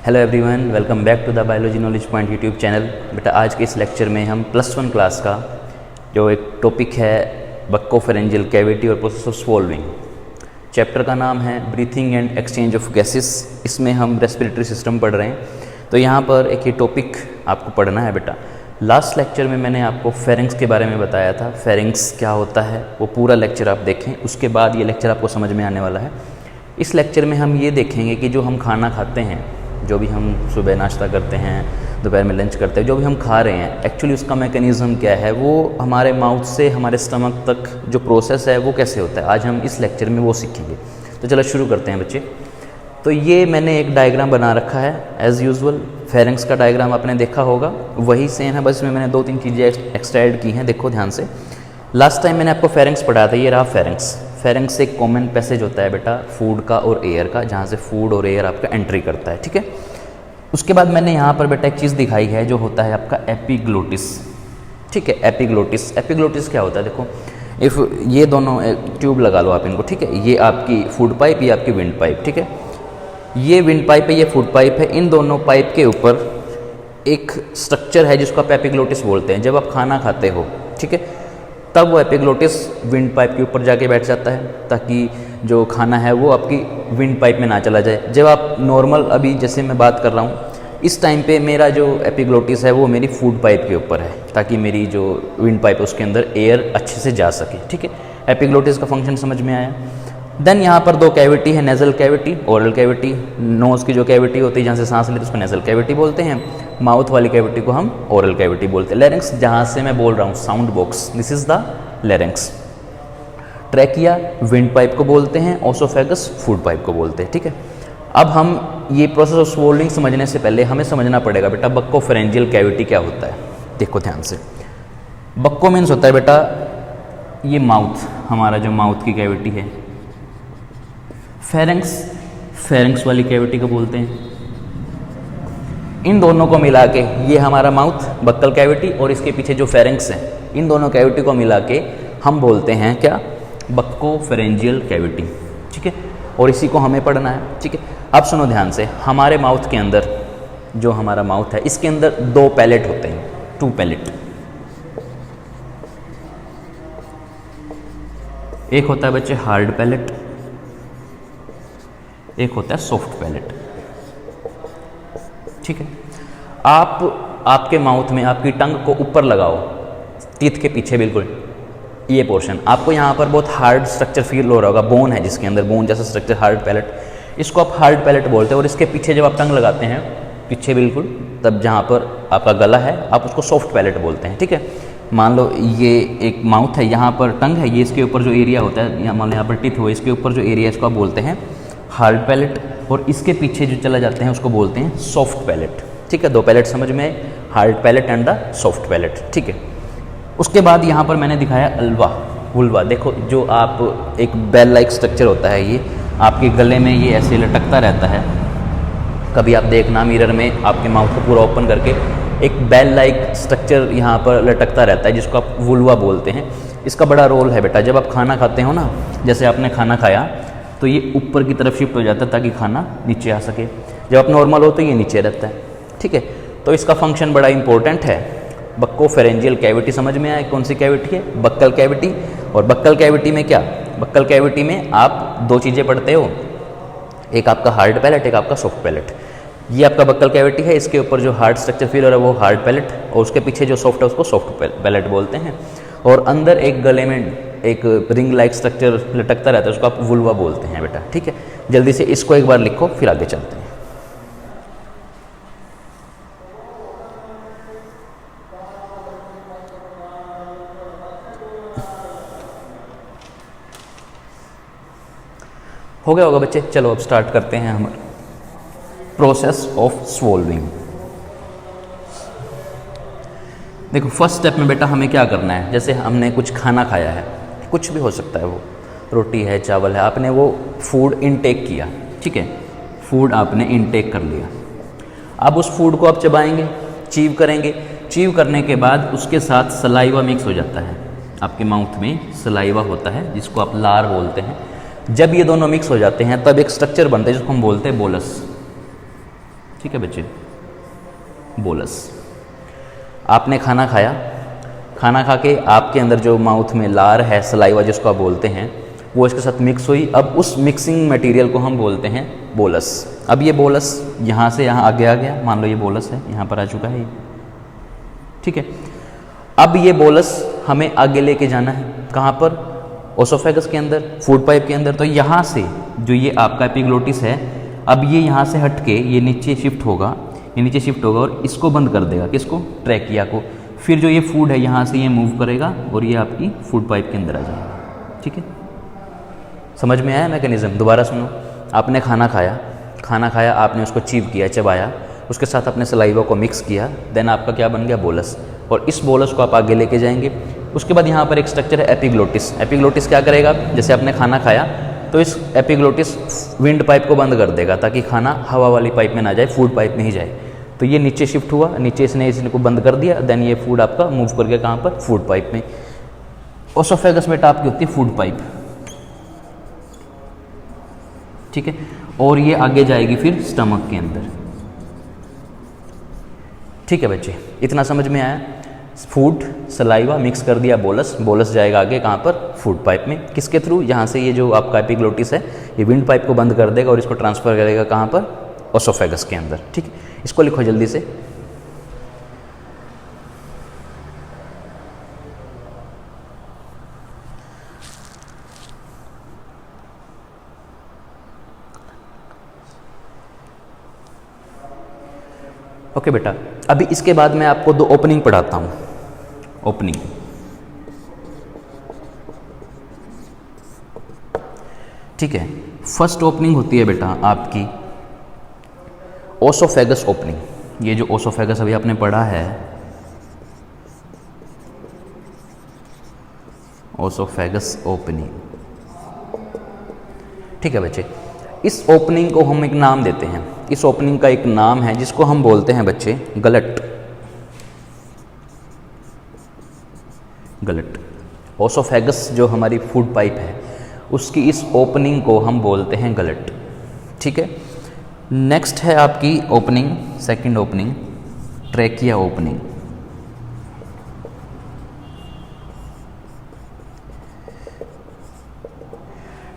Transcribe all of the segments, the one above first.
Hello everyone, welcome back to the biology knowledge point YouTube channel. बेटा आज के इस लेक्चर में हम +1 क्लास का जो एक टॉपिक है बक्कोफेरेंजियल कैविटी और प्रोसेस ऑफ स्वॉल्विंग, चैप्टर का नाम है breathing and exchange of gases. इसमें हम रेस्पिरेटरी सिस्टम पढ़ रहे हैं। तो यहाँ पर एक ये टॉपिक आपको पढ़ना है बेटा। लास्ट लेक्चर में मैंने आपको फेरिंग्स के बारे में बताया था, फेरिंग्स क्या होता है, वो पूरा लेक्चर आप देखें, उसके बाद ये लेक्चर आपको समझ में आने वाला है। इस लेक्चर में हम ये देखेंगे कि जो हम खाना खाते हैं, जो भी हम सुबह नाश्ता करते हैं, दोपहर में लंच करते हैं, जो भी हम खा रहे हैं, एक्चुअली उसका मैकेनिज़्म क्या है, वो हमारे माउथ से हमारे स्टमक तक जो प्रोसेस है वो कैसे होता है। आज हम इस लेक्चर में वो सीखेंगे। तो चलो शुरू करते हैं बच्चे। तो ये मैंने एक डायग्राम बना रखा है एज़ यूजुअल। फेरिंग्स का डायग्राम आपने देखा होगा, वही सेम है, बस इसमें मैंने 2-3 चीज़ें एक्सट्राइड की हैं। देखो ध्यान से, लास्ट टाइम मैंने आपको फेरिंग्स पढ़ाया था। ये रहा फेरिंग्स। फेरिंग्स एक कॉमन पैसेज होता है बेटा फूड का और एयर का, जहाँ से फूड और एयर आपका एंट्री करता है, ठीक है। उसके बाद मैंने यहाँ पर बेटा एक चीज़ दिखाई है जो होता है आपका एपिग्लोटिस, ठीक है। एपिग्लोटिस, एपिग्लोटिस क्या होता है देखो, इफ़ ये दोनों ट्यूब लगा लो आप इनको, ठीक है। ये आपकी फूड पाइप, ये आपकी विंड पाइप, ठीक है। ये विंड पाइप है, ये फूड पाइप है। इन दोनों पाइप के ऊपर एक स्ट्रक्चर है जिसको आप एपिग्लोटिस बोलते हैं। जब आप खाना खाते हो, ठीक है, तब वो एपिग्लोटिस विंड पाइप के ऊपर जाके बैठ जाता है, ताकि जो खाना है वो आपकी विंड पाइप में ना चला जाए। जब आप नॉर्मल, अभी जैसे मैं बात कर रहा हूँ, इस टाइम पे मेरा जो एपिग्लोटिस है वो मेरी फूड पाइप के ऊपर है, ताकि मेरी जो विंड पाइप है उसके अंदर एयर अच्छे से जा सके, ठीक है। एपिग्लोटिस का फंक्शन समझ में आया। देन यहाँ पर 2 कैविटी है, nasal cavity, oral cavity. Nose की जो कैविटी होती है जहाँ से सांस लेते हैं उसको नेजल कैविटी बोलते हैं। माउथ वाली कैविटी को हम ओरल कैविटी बोलते हैं। लैरिंक्स, जहाँ से मैं बोल रहा हूँ, sound box, this is the larynx. Trachea wind pipe को बोलते हैं, ओसोफेगस फूड पाइप को बोलते हैं, ठीक है। अब हम ये प्रोसेस ऑफ स्वॉल्विंग समझने से पहले हमें समझना पड़ेगा बेटा बक्कोफेरेंजियल कैविटी क्या होता है। देखो ध्यान से, बक्को मीन्स होता है बेटा ये माउथ, हमारा जो माउथ की कैविटी है। फेरिंग्स, फेरिंग्स वाली कैविटी को बोलते हैं। इन दोनों को मिला के ये हमारा माउथ, बक्कल कैविटी, और इसके पीछे जो फेरिंग्स है, इन दोनों कैविटी को मिला के हम बोलते हैं क्या, बक्कोफेरेंजियल कैविटी, ठीक है। और इसी को हमें पढ़ना है, ठीक है। अब सुनो ध्यान से, हमारे माउथ के अंदर, जो हमारा माउथ है, इसके अंदर 2 पैलेट होते हैं, 2 पैलेट। एक होता है बच्चे हार्ड पैलेट, एक होता है सॉफ्ट पैलेट, ठीक है। आप आपके माउथ में आपकी टंग को ऊपर लगाओ, टीथ के पीछे बिल्कुल, ये पोर्शन आपको यहाँ पर बहुत हार्ड स्ट्रक्चर फील हो रहा होगा। बोन है जिसके अंदर, बोन जैसा स्ट्रक्चर, हार्ड पैलेट, इसको आप हार्ड पैलेट बोलते हैं। और इसके पीछे जब आप टंग लगाते हैं पीछे बिल्कुल, तब जहाँ पर आपका गला है, आप उसको सॉफ्ट पैलेट बोलते हैं, ठीक है। मान लो ये एक माउथ है, यहाँ पर टंग है, ये इसके ऊपर जो एरिया होता है, यहाँ मान लो यहाँ पर टीथ हो, इसके ऊपर जो एरिया है इसको आप बोलते हैं हार्ड पैलेट, और इसके पीछे जो चला जाते हैं उसको बोलते हैं सॉफ्ट पैलेट, ठीक है। 2 पैलेट समझ में आए, hard palate and the soft palate, ठीक है। उसके बाद यहाँ पर मैंने दिखाया अल्वा, वुल्वा। देखो जो आप एक बेल लाइक स्ट्रक्चर होता है, ये आपके गले में ये ऐसे लटकता रहता है। कभी आप देखना मिरर में आपके माउथ को पूरा ओपन करके एक बेल लाइक स्ट्रक्चर यहाँ पर लटकता रहता है, जिसको आप वुल्वा बोलते हैं। इसका बड़ा रोल है बेटा, जब आप खाना खाते हो ना, जैसे आपने खाना खाया तो ये ऊपर की तरफ शिफ्ट हो जाता है ताकि खाना नीचे आ सके। जब आप नॉर्मल हो तो ये नीचे रहता है, ठीक है। तो इसका फंक्शन बड़ा इंपॉर्टेंट है। बक्कोफेरेंजियल कैविटी समझ में आए, कौन सी कैविटी है, बक्कल कैविटी। और बक्कल कैविटी में क्या, बक्कल कैविटी में आप 2 चीज़ें पढ़ते हो, एक आपका हार्ड पैलेट, एक आपका सॉफ्ट पैलेट। ये आपका बक्कल कैविटी है, इसके ऊपर जो हार्ड स्ट्रक्चर फील हो रहा है वो हार्ड पैलेट, और उसके पीछे जो सॉफ्ट है उसको सॉफ्ट पैलेट बोलते हैं। और अंदर एक गले में एक रिंग लाइक स्ट्रक्चर लटकता रहता है, उसको आप वुल्वा बोलते हैं बेटा, ठीक है। जल्दी से इसको एक बार लिखो, फिर आगे चलते हैं। हो गया होगा बच्चे, चलो अब स्टार्ट करते हैं हमारा प्रोसेस ऑफ स्वॉल्विंग। देखो फर्स्ट स्टेप में बेटा हमें क्या करना है, जैसे हमने कुछ खाना खाया है, कुछ भी हो सकता है, वो रोटी है, चावल है, आपने वो फूड इनटेक किया, ठीक है। फूड आपने इनटेक कर लिया। अब उस फूड को आप चबाएंगे, चीव करेंगे। चीव करने के बाद उसके साथ सलाइवा मिक्स हो जाता है, आपके माउथ में सलाइवा होता है जिसको आप लार बोलते हैं। जब ये दोनों मिक्स हो जाते हैं तब एक स्ट्रक्चर बनता है जिसको हम बोलते हैं बोलस, ठीक है बच्चे। बोलस, आपने खाना खाया, खाना खा के आपके अंदर जो माउथ में लार है, सलाइवा जिसको आप बोलते हैं, वो इसके साथ मिक्स हुई। अब उस मिक्सिंग मटेरियल को हम बोलते हैं बोलस। अब ये बोलस यहाँ से यहाँ आगे आ गया, मान लो ये बोलस है, यहाँ पर आ चुका है ये, ठीक है। अब ये बोलस हमें आगे लेके जाना है, कहाँ पर? ओसोफेगस के अंदर, फूड पाइप के अंदर। तो यहाँ से जो ये आपका एपिग्लोटिस है, अब ये यहाँ से हट के ये नीचे शिफ्ट होगा, ये नीचे शिफ्ट होगा और इसको बंद कर देगा, किसको? ट्रैकिया को। फिर जो ये फूड है यहाँ से ये मूव करेगा और ये आपकी फूड पाइप के अंदर आ जाएगा, ठीक है। समझ में आया मैकेनिज्म? दोबारा सुनो, आपने खाना खाया, आपने उसको चीव किया, चबाया, उसके साथ अपने सलाइवा को मिक्स किया, देन आपका क्या बन गया? बोलस। और इस बोलस को आप आगे लेके जाएंगे। उसके बाद यहाँ पर एक स्ट्रक्चर है एपिग्लोटिस। एपिग्लोटिस क्या करेगा? जैसे आपने खाना खाया तो इस एपिग्लोटिस विंड पाइप को बंद कर देगा ताकि खाना हवा वाली पाइप में ना जाए, फूड पाइप में ही जाए। तो ये नीचे शिफ्ट हुआ, नीचे इसने को बंद कर दिया, देन ये फूड आपका मूव कर गया कहाँ पर? फूड पाइप में। ओसोफेगस बेटा आपकी होती है फूड पाइप, ठीक है। और ये आगे जाएगी फिर स्टमक के अंदर, ठीक है बच्चे। इतना समझ में आया? फूड, सलाइवा मिक्स कर दिया, बोलस, बोलस जाएगा आगे कहाँ पर? फूड पाइप में। किसके थ्रू? यहाँ से ये जो आपका एपिग्लोटिस है ये विंड पाइप को बंद कर देगा और इसको ट्रांसफर करेगा कहाँ पर? ओसोफेगस के अंदर, ठीक है। इसको लिखो जल्दी से। ओके बेटा, अभी इसके बाद मैं आपको 2 ओपनिंग पढ़ाता हूँ। ओपनिंग, ठीक है। फर्स्ट ओपनिंग होती है बेटा आपकी ओसोफेगस ओपनिंग। ये जो ओसोफेगस अभी आपने पढ़ा है, ओसोफेगस ओपनिंग, ठीक है बच्चे। इस ओपनिंग को हम एक नाम देते हैं। इस ओपनिंग का एक नाम है जिसको हम बोलते हैं बच्चे गलट। गलट। ओसोफेगस जो हमारी फूड पाइप है उसकी इस ओपनिंग को हम बोलते हैं गलट, ठीक है। नेक्स्ट है आपकी opening, second opening, trachea opening.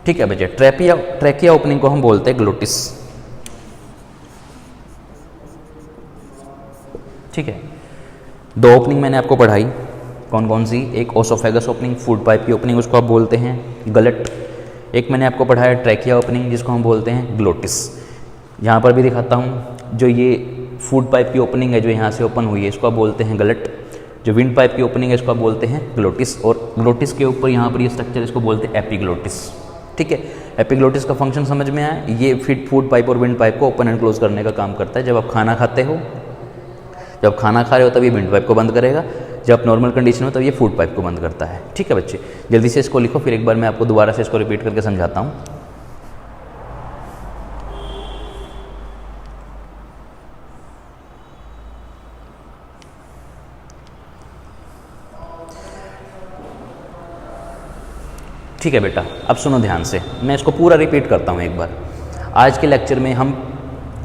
ठीक है बच्चे, ट्रैकिया ओपनिंग को हम बोलते हैं ग्लोटिस, ठीक है। 2 ओपनिंग मैंने आपको पढ़ाई, कौन कौन सी? एक ओसोफेगस ओपनिंग, फूड पाइप की ओपनिंग, उसको आप बोलते हैं गलट। एक मैंने आपको पढ़ाया ट्रैकिया ओपनिंग जिसको हम बोलते हैं ग्लोटिस। यहाँ पर भी दिखाता हूँ, जो ये फूड पाइप की ओपनिंग है जो यहाँ से ओपन हुई है इसको आप बोलते हैं गलट। जो विंड पाइप की ओपनिंग है इसको आप बोलते हैं ग्लोटिस। और ग्लोटिस के ऊपर यहाँ पर ये स्ट्रक्चर इसको बोलते हैं एपिग्लोटिस, ठीक है। एपिग्लोटिस का फंक्शन समझ में आया? ये फिट फूड पाइप और विंड पाइप को ओपन एंड क्लोज करने का काम करता है। जब आप खाना खाते हो, जब खाना खा रहे हो तब ये विंड पाइप को बंद करेगा, जब नॉर्मल कंडीशन हो तब ये फूड पाइप को बंद करता है, ठीक है बच्चे। जल्दी से इसको लिखो, फिर एक बार मैं आपको दोबारा से इसको रिपीट करके समझाता हूँ। ठीक है बेटा, अब सुनो ध्यान से, मैं इसको पूरा रिपीट करता हूँ एक बार। आज के लेक्चर में हम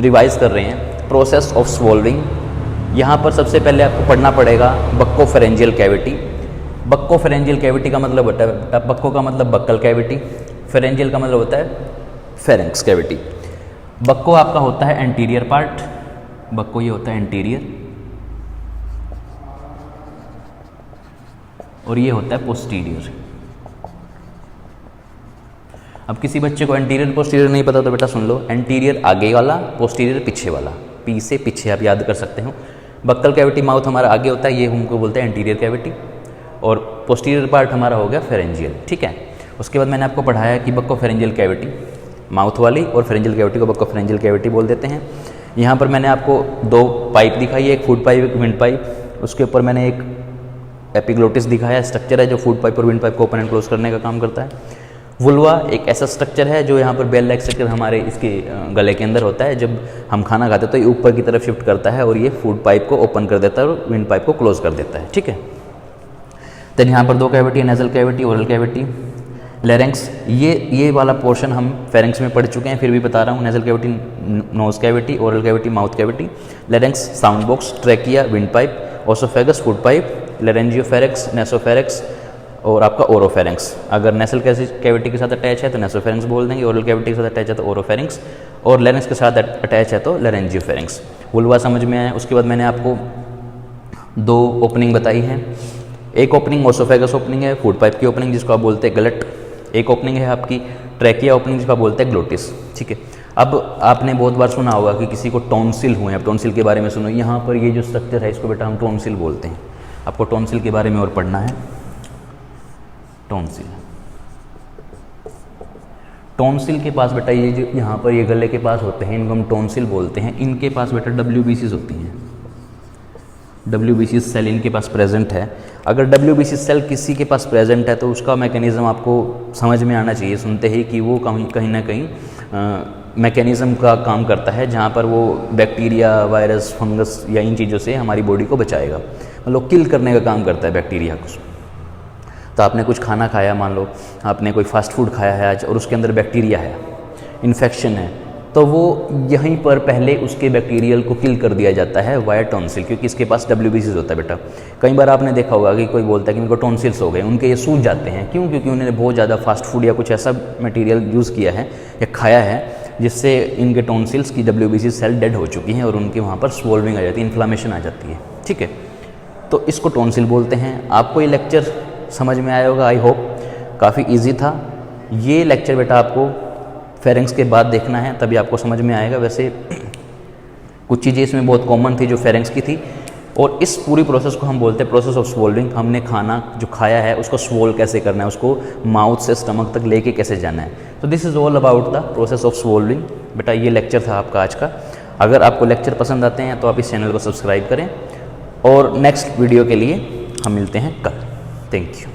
रिवाइज कर रहे हैं प्रोसेस ऑफ स्वॉल्विंग। यहाँ पर सबसे पहले आपको पढ़ना पड़ेगा बक्कोफेरेंजियल कैविटी। बक्कोफेरेंजियल कैविटी का मतलब होता है बेटा, बक्को का मतलब बक्कल कैविटी, फेरेंजियल का मतलब होता है फेरेंक्स कैविटी। बक्को आपका होता है एंटीरियर पार्ट, बक्को ये होता है एंटीरियर, और ये होता है पोस्टीरियर। अब किसी बच्चे को एंटीरियर पोस्टीरियर नहीं पता तो बेटा सुन लो, एंटीरियर आगे वाला, पोस्टीरियर पीछे वाला, पी से पीछे आप याद कर सकते हो। बक्कल कैविटी माउथ हमारा आगे होता है, ये हमको बोलते हैं एंटीरियर कैविटी, और पोस्टीरियर पार्ट हमारा हो गया फेरेंजियल, ठीक है। उसके बाद मैंने आपको पढ़ाया कि बक्कोफेरेंजियल कैविटी माउथ वाली और फेरेंजियल कैविटी को बक्कोफेरेंजियल कैविटी बोल देते हैं। यहाँ पर मैंने आपको 2 पाइप दिखाई है, एक फूड पाइप एक विंड पाइप। उसके ऊपर मैंने एक एपिग्लोटिस दिखाया, स्ट्रक्चर है जो फूड पाइप और विंड पाइप को ओपन एंड क्लोज करने का काम करता है। वुल्वा एक ऐसा स्ट्रक्चर है जो यहाँ पर बेल लाइक स्ट्रक्चर हमारे इसके गले के अंदर होता है। जब हम खाना खाते हैं तो ये ऊपर की तरफ शिफ्ट करता है और ये फूड पाइप को ओपन कर देता है और विंड पाइप को क्लोज कर देता है, ठीक है। देन यहाँ पर 2 कैविटी है, nasal cavity, oral cavity. Larynx, ये वाला पोर्शन हम फेरेंक्स में पढ़ चुके हैं, फिर भी बता रहा हूँ। Nasal cavity, nose cavity, oral cavity, mouth cavity. Larynx sound box, trachea, windpipe, oesophagus food pipe, laryngopharynx, nasopharynx और आपका ओरोफेरेंक्स। अगर नेसल कैविटी के साथ अटैच है तो नेसोफेरेंक्स बोल देंगे, ओरल कैविटी के साथ अटैच है तो ओरोफेरेंक्स, और लेरेंक्स के साथ अटैच है तो लेरेंजियोफेरेंक्स। वुल्वा समझ में आया। उसके बाद मैंने आपको 2 ओपनिंग बताई हैं। एक ओपनिंग ओसोफेगस ओपनिंग है, फूड पाइप की ओपनिंग जिसको आप बोलते हैं गलट। एक ओपनिंग है आपकी ट्रैकिया ओपनिंग जिसको आप बोलते हैं ग्लोटिस। ठीक है, अब आपने बहुत बार सुना होगा कि किसी को टॉन्सिल हुए हैं। अब टॉन्सिल के बारे में सुनो, यहाँ पर ये जो स्ट्रक्चर है इसको बेटा हम टॉन्सिल बोलते हैं। आपको टॉन्सिल के बारे में और पढ़ना है। टॉन्सिल, टॉन्सिल के पास बेटा ये जो यहाँ पर ये गले के पास होते हैं इनको हम टॉन्सिल बोलते हैं। इनके पास बेटा WBCs होती हैं। WBC सेल इनके पास प्रेजेंट है। अगर WBC सेल किसी के पास प्रेजेंट है तो उसका मैकेनिज़्म आपको समझ में आना चाहिए सुनते ही कि वो कहीं ना कहीं मैकेनिज़्म का काम करता है जहाँ पर वो बैक्टीरिया, वायरस, फंगस या इन चीज़ों से हमारी बॉडी को बचाएगा, मतलब किल करने का काम करता है बैक्टीरिया को। तो आपने कुछ खाना खाया, मान लो आपने कोई फास्ट फूड खाया है आज और उसके अंदर बैक्टीरिया है, इन्फेक्शन है, तो वो यहीं पर पहले उसके बैक्टीरियल को किल कर दिया जाता है वाया टॉन्सिल, क्योंकि इसके पास WBCs होता है बेटा। कई बार आपने देखा होगा कि कोई बोलता है कि मेरे को टॉन्सिल्स हो गए, उनके ये सूज जाते हैं। क्यों? क्योंकि उन्होंने बहुत ज़्यादा फास्ट फूड या कुछ ऐसा मटेरियल यूज़ किया है या खाया है जिससे इनके टॉन्सिल्स की WBC सेल डेड हो चुकी हैं और उनके वहाँ पर स्वॉल्विंग आ जाती है, इन्फ्लामेशन आ जाती है। ठीक है, तो इसको टॉन्सिल बोलते हैं। आपको ये लेक्चर समझ में आया होगा, आई होप। काफ़ी ईजी था ये लेक्चर बेटा, आपको फेरेंक्स के बाद देखना है तभी आपको समझ में आएगा। वैसे कुछ चीज़ें इसमें बहुत कॉमन थी जो फेरेंक्स की थी, और इस पूरी प्रोसेस को हम बोलते हैं प्रोसेस ऑफ स्वॉल्विंग। हमने खाना जो खाया है उसको स्वॉल्व कैसे करना है, उसको माउथ से स्टमक तक लेके कैसे जाना है। तो this is all about the process of swallowing. बेटा ये लेक्चर था आपका आज का। अगर आपको लेक्चर पसंद आते हैं तो आप इस चैनल को सब्सक्राइब करें, और नेक्स्ट वीडियो के लिए हम मिलते हैं कल। Thank you.